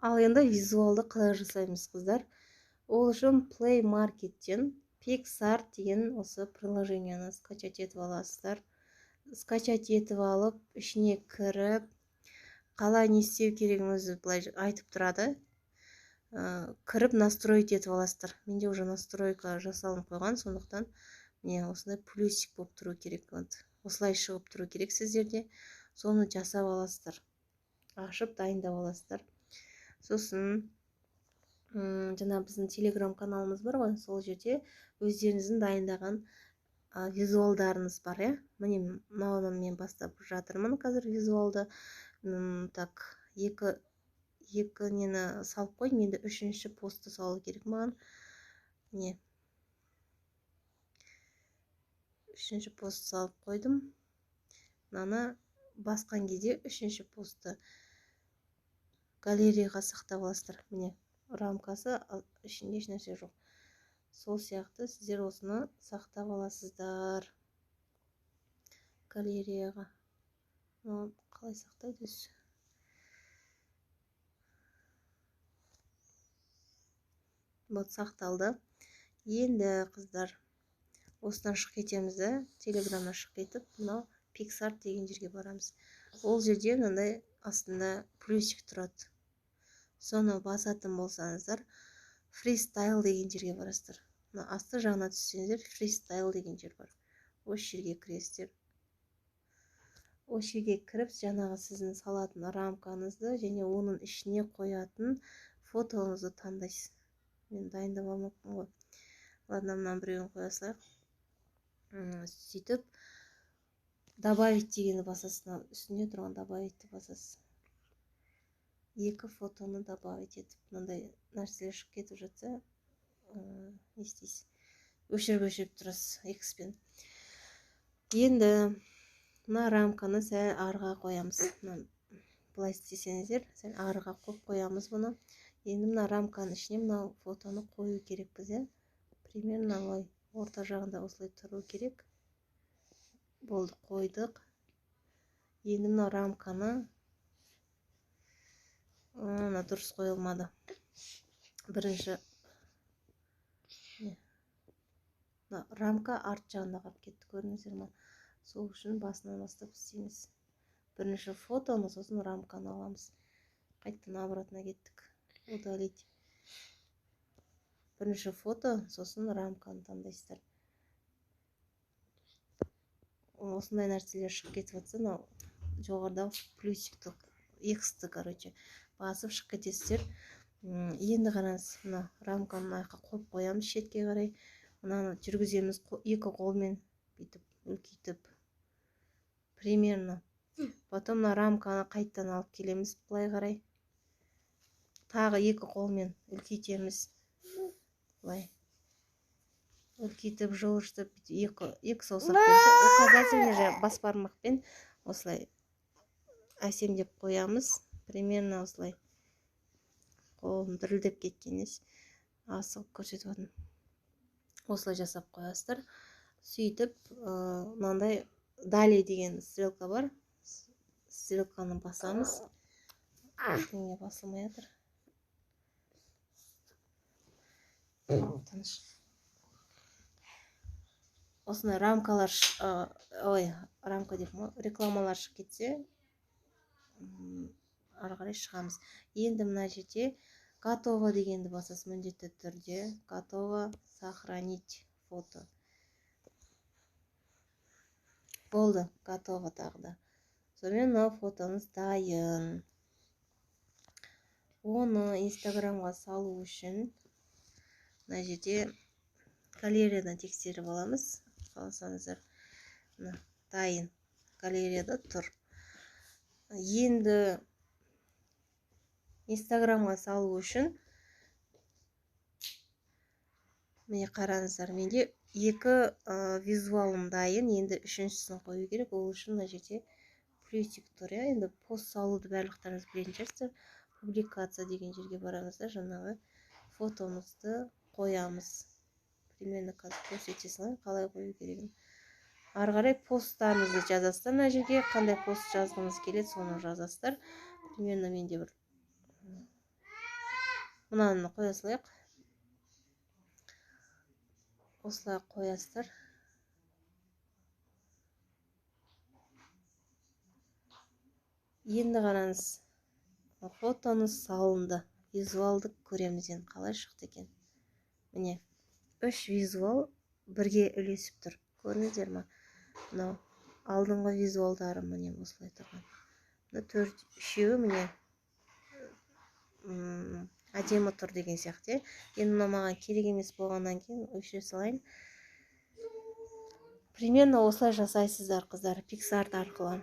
Ал енді визуалды қалай жасаймыз қыздар? Ол үшін Play Market'тен Pixar деген осы приложениені скачать етіп аласыздар. Скачать етіп алып, ішіне кіріп, қалай не істеу керегін өзі былай айтып тұрады. Кіріп настроить етіп аласыздар. Менде уже настройка жасалынып қойған, сондықтан міне осындай плюсик болып тұру керек. Осылай шығып тұру керек сіздерде. Соны жасап аласыздар. Ашып дайындап аласыздар. Сосын жаңа біздің телеграм каналымыз бар ғой, сол жерде өздеріңіздің дайындаған визуалдарыңыз бар, иә? Міне мынаудан мен бастап жатырмын қазір визуалды. Так, екі нені салып қойдым, енді үшінші постты салу керек маған. Не? Үшінші пост салып қойдым. Мынаны басқан кезде үшінші постты галереяға сақтап аласыздар. Міне рамкасы, ішінде еш нәрсе жоқ. Сол сияқты сіздер осыны сақтап аласыздар галереяға. Қалай сақтайды өзі? Вот, сақталды. Енді қыздар, осыдан шығып кетеміз, телеграмнан шығып кетіп, мынау Pixar деген жерге барамыз. Ол жерде мынандай астында плюсик тұрады. Соны басатын болсаңыздар, Freestyle деген жерге барасыздар. Асты жағына түссеңіздер, Freestyle деген жер бар. Осы жерге кіресіздер. Осы жерге кіріп, жаңағы сіздің салатын рамкаңызды және оның ішіне қоятын фотоңызды таңдайсыз. Мен дайындап алмаппын ғой. Ладно, мынаны біреуін қоя салайық. Сөйтіп, добавить дегенді басасыз. Үстіне тұрған добавитті басасыз. Екі фотоны добавить етіп, мынандай нәрселер шығып кетіп жатса, не істейсіз? Өшіріп тұрасыз X-пен. Енді мына рамканы сәл арыға қоямыз. Былай істесеңіздер, сәл арыға қойып қоямыз бұны. Енді мына рамканың ішіне мына фотоны қою керекпіз, примерно олай орта жағында осылай тұру керек. Болды, қойдық. Енді мына рамканы дұрыс қойылмады. Бірінші рамка арт жағында қалып кетті, көрдіңіздер ме? Сол үшін басынан бастап істейміз. Бірінші фотоны, сосын рамканы аламыз. Қайттан обратно кеттік. Удалить. Бірінші фото, сосын рамканы таңдайсыздар. Осындай нәрселер шығып кетіп жатса, жоғарда плюсикті, X-ті, басып шығып кетесіздер. Енді қараңыз, мына рамканы айқа қойып қоямыз шетке қарай. Мынаны жүргіземіз екі қолмен бүйтіп, үлкейтіп. Примерно. Потом мына рамканы қайттан алып келеміз былай қарай. Тағы екі қолмен үлкейтеміз. Былай. Үлкейтіп, жылыштып, екі саусақ берсе, указательный же бас бармақпен осылай әсемдеп қоямыз. Примерно осылай. Қолым дірілдеп кеткенес. Асығып көрсетіп атым. Осылай жасап қоясыздар. Сөйтіп, мынандай далее деген стрелка бар. Стрелканы басамыз. Неге басылмай жатыр? Таныш. Осындай рамкалар, рамка деп рекламалар шығып кетсе, ары қарай шығамыз. Енді мына жерде готово дегенді басасыз міндетті түрде. Готово сохранить фото. Болды, готово тағы да. Сонымен мына фотоңыз дайын. Оны инстаграмға салу үшін мына жерде галереядан тексеріп аламыз. Қаласаңыздар, дайын галереяда тұр. Енді инстаграмға салу үшін міне қараңыздар, менде екі визуалым дайын, енді үшіншісін қою керек. Ол үшін мына жерде плюсик тұр. Енді пост салуды барлықтарыңыз білетін шығарсыздар. Публикация деген жерге барамыз да, жаңағы фотомызды қоямыз. Примерно көрсетесің, қалай қою керегін. Ары қарай посттарыңызды жазасыздар мына жерге, қандай пост жазғыңыз келеді, соны жазасыздар. Примерно менде бір мынаны қоя салайық. Осылай қоясыздар. Енді қараңыз, фотоңыз салынды. Визуалдық көреміз енді қалай шықты екен. Міне, 3 визуал бірге үлесіп тұр. Көрдіңіздер ме? Мынау алдыңғы визуалдары міне осылай тұрған. Мына 4-үшеуі міне әдемі тұр деген сияқты. Енді мына маған керек емес болғаннан кейін өшіре салайын. Примерно осылай жасайсыздар қыздар PicsArt арқылы.